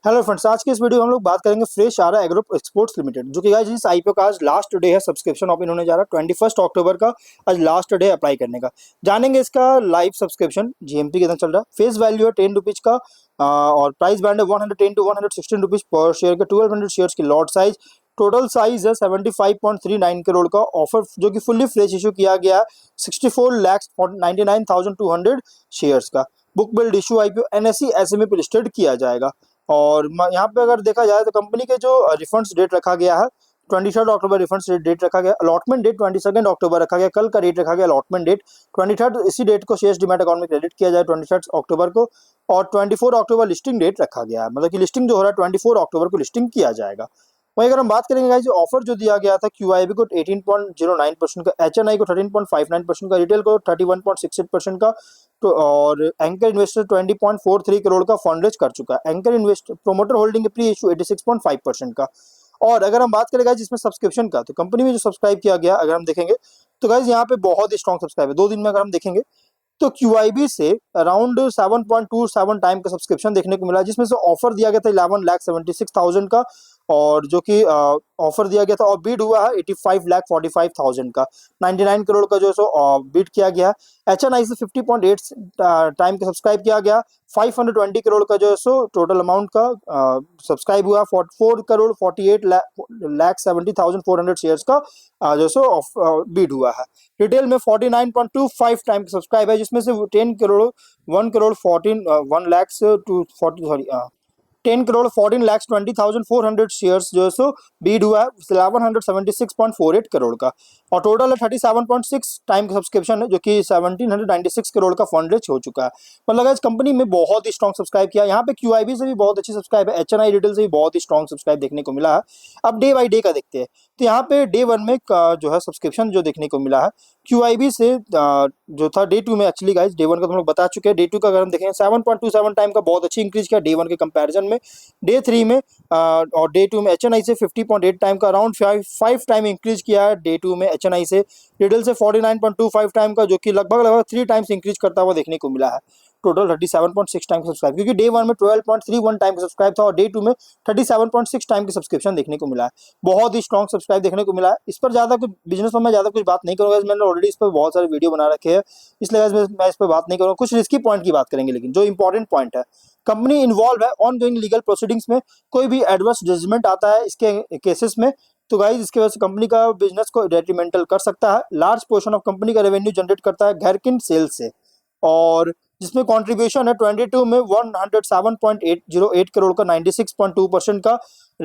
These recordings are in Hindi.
हेलो फ्रेंड्स, आज की इस वीडियो में हम लोग बात करेंगे फ्रेश आरा एग्रो एक्सपोर्ट्स लिमिटेड, जो कि गाइस इस आईपीओ का आज लास्ट डे है। सब्सक्रिप्शन ओपन होने जा रहा है 21 अक्टूबर का। आज लास्ट डे अप्लाई करने का। जानेंगे इसका लाइव सब्सक्रिप्शन जीएमपी कितना चल रहा है। फेस वैल्यू है 10 रुपीज का और प्राइस बैंड है 110 टू 116 रुपीज पर शेयर का। 1200 शेयर्स की लॉट साइज। टोटल साइज है 75.39 करोड़ का। ऑफर जो कि फुल्ली फ्रेश इशू किया गया है 64,99,200 शेयर्स का। Book build issue IPO NSC SMA पे लिस्टेड किया जाएगा। और यहाँ पे अगर देखा जाए तो कंपनी के जो रिफंड्स डेट रखा गया है 23 अक्टूबर रिफंड्स डेट रखा गया। अलॉटमेंट डेट 22 अक्टूबर रखा गया। कल का डेट रखा गया अलॉटमेंट डेट 23, इसी डेट को शेयर्स डीमैट अकाउंट में क्रेडिट किया जाए 23 अक्टूबर को। और 24 अक्टूबर लिस्टिंग डेट रखा गया है, मतलब कि लिस्टिंग जो हो रहा है 24 अक्टूबर को लिस्टिंग किया जाएगा। वहीं अगर हम बात करेंगे गाइस, ऑफर जो दिया गया था क्यूआईबी को 18.09% का, एचएनआई को 13.59% का, रिटेल को 31.68% का। तो और एंकर इन्वेस्टर 20.43 करोड़ का फंड रेज कर चुका है। Anchor invest promoter holding pre issue 86.5% का। और अगर हम बात करें गाइस जिसमें सब्सक्रिप्शन का, तो कंपनी में जो सब्सक्राइब किया गया अगर हम देखेंगे तो गाइस यहाँ पे बहुत ही स्ट्रॉन्ग सब्सक्राइब है। 2 दिन में अगर हम देखेंगे तो क्यूआईबी से अराउंड 7.27 टाइम का सब्सक्रिप्शन देखने को मिला, जिसमें से ऑफर दिया गया था 11,76,000 का। और जो कि ऑफर दिया गया था और बीड हुआ है 85,45,000 का। 99 करोड़ का जो है सो बीड किया गया। एचएनआई से 50.8 टाइम का सब्सक्राइब किया गया। 520 करोड़ का जो है सो टोटल अमाउंट का सब्सक्राइब हुआ। 4 करोड़ 48 लाख 70,400 शेयर्स का जो है सो बीड हुआ है। रिटेल में 49.25 टाइम का सब्सक्राइब है, जिसमें से 10 crore 1 crore 14 1 lakh to 40 sorry 10 crore 14 lakh 20,400 shares जो है सो बीड हुआ है 1176.48 करोड़ का। और टोटल है 37.6 टाइम का सब्सक्रिप्शन है, जो कि 1796 करोड़ का फंड रेज हो चुका है। मतलब इस कंपनी में बहुत ही स्ट्रॉन्ग सब्सक्राइब किया। यहाँ पे क्यूआईबी से भी बहुत अच्छी सब्सक्राइब है। एचएनआई रिटेल से भी बहुत ही स्ट्रॉन्ग सब्सक्राइब देखने को मिला है। अब डे बाई डे का देखते हैं, तो यहाँ पे डे 1 में जो है सब्सक्रिप्शन जो देखने को मिला है क्यूआईबी से जो था डे 2 में। एक्चुअली गाइस डे 1 का तो हम लोग बता चुके हैं। डे 2 का अगर हम देखें 7.27 टाइम का बहुत अच्छी इंक्रीज किया डे 1 के कंपैरिजन में। डे 3 में और डे 2 में एचएनआई से 50.8 टाइम का अराउंड 5 टाइम इंक्रीज किया है डे 2 में एचएनआई से। रिटेल से 49.25 टाइम का, जो कि लगभग लगभग 3 टाइम्स इंक्रीज करता हुआ देखने को मिला है। टोटल 37.6 टाइम सब्सक्राइब, क्योंकि डे 1 में 12.31 टाइम का सब्सक्राइब था और डे 2 में 37.6 टाइम की सब्सक्रिप्शन देखने को मिला है। बहुत ही स्ट्रॉन्ग सब्सक्राइब देखने को मिला है। इस पर ज्यादा कुछ बिजनेस पर मैं ज्यादा कुछ बात नहीं करूंगा, मैंने ऑलरेडी इस पर बहुत सारे वीडियो बना रखे हैं, इसलिए मैं इस पर बात नहीं करूंगा। कुछ रिस्की पॉइंट की बात करेंगे, लेकिन जो इंपॉर्टेंट पॉइंट है, कंपनी इन्वॉल्व है ऑन गोइंग लीगल प्रोसीडिंग्स में। कोई भी एडवर्स जजमेंट आता है इसके केसेस में, तो गाइज इसकी वजह से कंपनी का बिजनेस को डेट्रीमेंटल कर सकता है। लार्ज पोर्शन ऑफ कंपनी का रेवेन्यू जनरेट करता है गैरकिन सेल से, और जिसमें कंट्रीब्यूशन है 22 में 107.808 करोड़ का, 96.2% का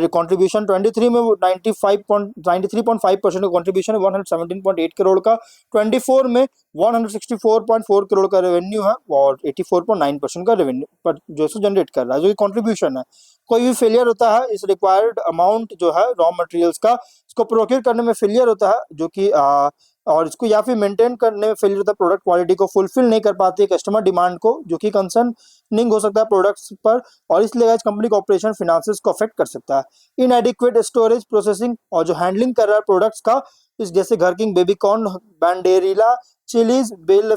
कंट्रीब्यूशन। 23 में 93.5% का कंट्रीब्यूशन है 117.8 करोड़ का। 24 में 164.4 करोड़ का रेवेन्यू है और 84.9% का रेवेन्यू पर जो है जनरेट कर रहा है, जो कि कंट्रीब्यूशन है। कोई भी फेलियर होता है इस रिक्वायर्ड अमाउंट जो है रॉ मटेरियल्स का, इसको प्रोक्योर करने में फेलियर होता है, जो कि और इसको या फिर मेंटेन करने में फेलियर होता है, प्रोडक्ट क्वालिटी को फुलफिल नहीं कर पाती है कस्टमर डिमांड को, जो कि कंसर्निंग हो सकता है प्रोडक्ट्स पर, और इसलिए गाइस कंपनी का ऑपरेशन फिनेंसेस को अफेक्ट कर सकता है। इनएडिक्वेट स्टोरेज प्रोसेसिंग और जो हैंडलिंग कर रहा है प्रोडक्ट्स का, इस जैसे gherkin, baby corn, banderilla, chillies, bell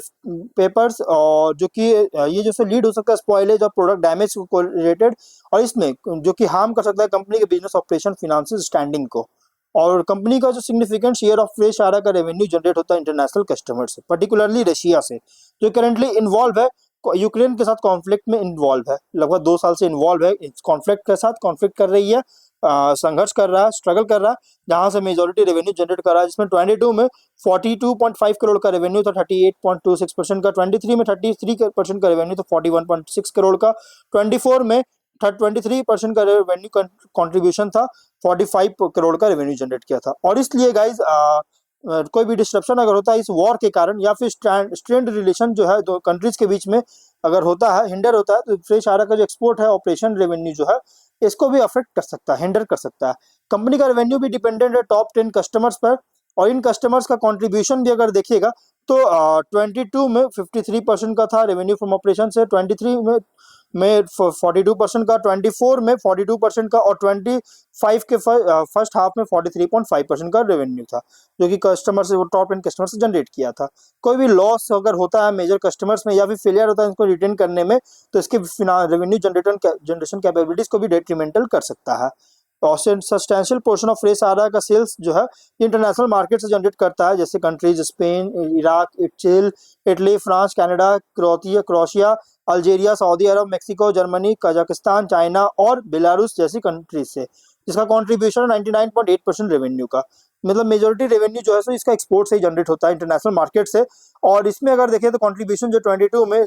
peppers, और जो कि ये जैसे लीड हो सकता है स्पॉइलेज और प्रोडक्ट डैमेज को रिलेटेड, और इसमें जो कि हार्म कर सकता है कंपनी के बिजनेस ऑपरेशन फिनेंशियल स्टैंडिंग को। और कंपनी का जो सिग्निफिकेंट शेयर ऑफ फ्रेश आरा का रेवेन्यू जनरेट होता है इंटरनेशनल कस्टमर से, पर्टिकुलरली रशिया से, जो करंटली इन्वॉल्व है यूक्रेन के साथ कॉन्फ्लिक्ट में इन्वॉल्व है। लगभग 2 साल से इन्वॉल्व है इस कॉन्फ्लिक्ट के साथ, कॉन्फ्लिक्ट कर रही है, संघर्ष कर रहा है, स्ट्रगल कर रहा है, जहां से मेजोरिटी रेवेन्यू जनरेट कर रहा है। जिसमें 22 में 42.5 करोड़ का रेवेन्यू था, 38.26% का। 23 में 33% का रेवेन्यू था, 41.6 करोड़ का। 24 में 23% का रेवेन्यू कंट्रीब्यूशन था, 45 करोड़ का रेवेन्यू जनरेट किया था। और इसलिए गाइज कोई भी डिस्ट्रप्शन अगर होता है इस वॉर के कारण, या फिर स्ट्रेंड रिलेशन जो है दो कंट्रीज के बीच में अगर होता है, हिंडर होता है, तो फ्रेश आरा का जो एक्सपोर्ट है, ऑपरेशन रेवेन्यू जो है, इसको भी अफेक्ट कर सकता है, हिंडर कर सकता है। कंपनी का रेवेन्यू भी डिपेंडेंट है टॉप 10 कस्टमर्स पर, और इन कस्टमर्स का कंट्रीब्यूशन भी अगर देखिएगा तो 22 में 53% का था रेवेन्यू फ्रॉम ऑपरेशन से। 23 में में 42% का, 24 में 42% का, और 25 के फर्स्ट हाफ में 43.5% का रेवेन्यू था, जो कि कस्टमर से, वो टॉप एंड कस्टमर से जनरेट किया था। कोई भी लॉस अगर होता है मेजर कस्टमर्स में या फिर फेलियर होता है इनको रिटेन करने में, तो इसके रेवेन्यू जनरेशन कैपेबिलिटीज को भी डेट्रीमेंटल कर सकता है। और सब्सटेंशियल पोर्शन ऑफ फ्रेश आरा का सेल्स जो है इंटरनेशनल मार्केट से जनरेट करता है, जैसे countries Spain, Iraq, Italy, France, Canada, Croatia, Algeria, Saudi Arab, Mexico, Germany, Kazakhstan, China और बेलारूस जैसी कंट्रीज से, जिसका कॉन्ट्रीब्यूशन 99.8% रेवेन्यू का। मतलब मेजोरिटी रेवेन्यू जो है सो इसका एक्सपोर्ट से ही जनरेट होता है, इंटरनेशनल मार्केट से। और इसमें अगर देखें तो कॉन्ट्रीब्यूशन जो 22 में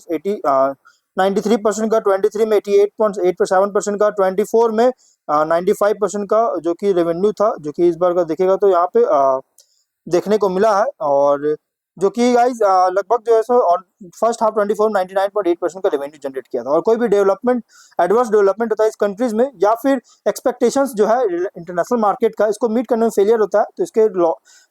93% का, 23 में 88.87% का, 24 में 95% का जो कि रेवेन्यू था, जो कि इस बार का देखेगा तो यहाँ पे देखने को मिला है। और जो कि गाइज लगभग जो है सो और फर्स्ट हाफ 24 99.8% का रेवेन्यू जनरेट किया था। और कोई भी डेवलपमेंट, एडवर्स डेवलपमेंट होता है इस कंट्रीज में, या फिर एक्सपेक्टेशंस जो है इंटरनेशनल मार्केट का, इसको मीट करने में फेलियर होता है, तो इसके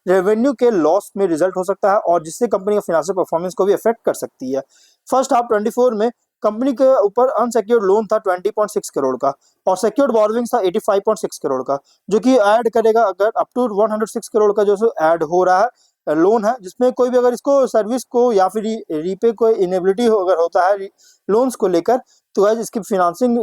रेवेन्यू के लॉस में रिजल्ट हो सकता है, और जिससे कंपनी का फाइनेंशियल परफॉर्मेंस को भी अफेक्ट कर सकती है। फर्स्ट हाफ 24 में कंपनी के ऊपर अनसेक्योर्ड लोन था 20.6 करोड़ का, और सेक्योर्ड बॉरोविंग्स था 85.6 करोड़ का, जो कि ऐड करेगा अगर अप टू 106 करोड़ का जो सो ऐड हो रहा है लोन है, जिसमें कोई भी अगर इसको सर्विस को या फिर रीपे को इनेबिलिटी अगर होता है लोन्स को लेकर, तो गाइस इसकी फाइनेंसिंग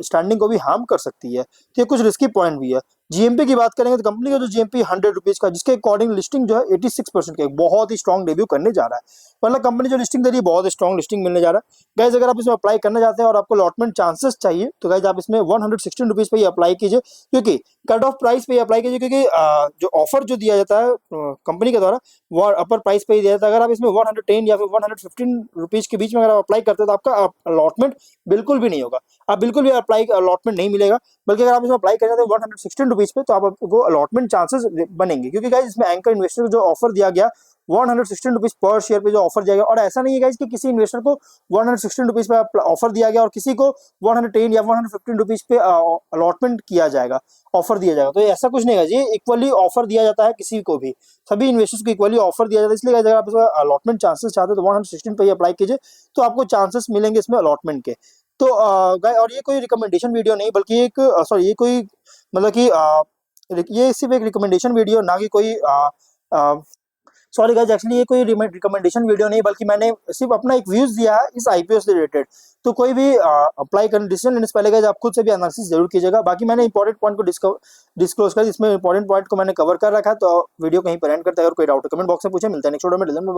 स्टैंडिंग को भी हार्म कर सकती है। तो ये कुछ रिस्की पॉइंट भी है। जीएमपी की बात करेंगे तो कंपनी का जो जीएमपी 100 रुपीज का, जिसके अकॉर्डिंग लिस्टिंग जो है 86% का, बहुत ही स्ट्रॉन्ग डेब्यू करने जा रहा है। मतलब कंपनी जो लिस्टिंग दे रही है बहुत स्ट्रॉन्ग लिस्टिंग मिलने जा रहा है। गाइस अगर आप इसमें अप्लाई करना चाहते हैं और आपको अलॉटमेंट चांसेस चाहिए, तो गाइस आप इसमें 116 रुपीज पे ही अप्लाई कीजिए, क्योंकि कट ऑफ प्राइस पे ही अप्लाई कीजिए, क्योंकि जो ऑफर जो दिया जाता है कंपनी के द्वारा वो अपर प्राइस पे ही दिया जाता है। अगर आप इसमें 110 या फिर 115 रुपीज के बीच में अगर आप अप्लाई करते हो तो आपका अलॉटमेंट बिल्कुल भी नहीं होगा, आप बिल्कुल भी अप्लाई अलॉटमेंट नहीं मिलेगा। बल्कि अगर आप इसमें अप्लाई कर जाते हैं 116 रुपीज पे, तो आपको अलॉटमेंट चांसेस बनेंगे, क्योंकि गाइस इसमें एंकर इन्वेस्टर को जो ऑफर दिया गया 116 रुपीज पर शेयर पे जो ऑफर दिया गया, और ऐसा नहीं है गाइस कि किसी इन्वेस्टर को 116 रुपीज पे ऑफर दिया गया और किसी को 110 या 115 रुपीज पे अलॉटमेंट किया जाएगा, ऑफर दिया जाएगा। तो ऐसा कुछ नहीं है, ये इक्वली ऑफर दिया जाता है किसी को भी, सभी इन्वेस्टर्स को इक्वली ऑफर दिया जाता है। इसलिए अगर आप इसमें अलॉटमेंट चांसेस चाहते हो तो 116 पे ही अप्लाई कीजिए, तो आपको चांसेस मिलेंगे इसमें अलॉटमेंट के। तो और ये कोई रिकमेंडेशन वीडियो नहीं, बल्कि एक सॉरी ये कोई मतलब कि ये सिर्फ एक रिकमेंडेशन वीडियो, ना कि कोई सॉरी गाइस, एक्चुअली ये कोई रिकमेंडेशन वीडियो नहीं, बल्कि मैंने सिर्फ अपना एक व्यूज दिया है इस आईपीओ से रिलेटेड। तो कोई भी अप्लाई करने डिसीजन लेने से पहले गाइस आप खुद से भी एनालिसिस जरूर कीजिएगा। बाकी मैंने इंपॉर्टेंट पॉइंट को डिस्क्लोज कर, इसमें इंपॉर्टेंट पॉइंट को मैंने कवर कर रखा है। तो वीडियो कहीं पर एंड करते हैं, अगर कोई डाउट कमेंट बॉक्स में पूछे। मिलता है नेक्स्ट वीडियो में।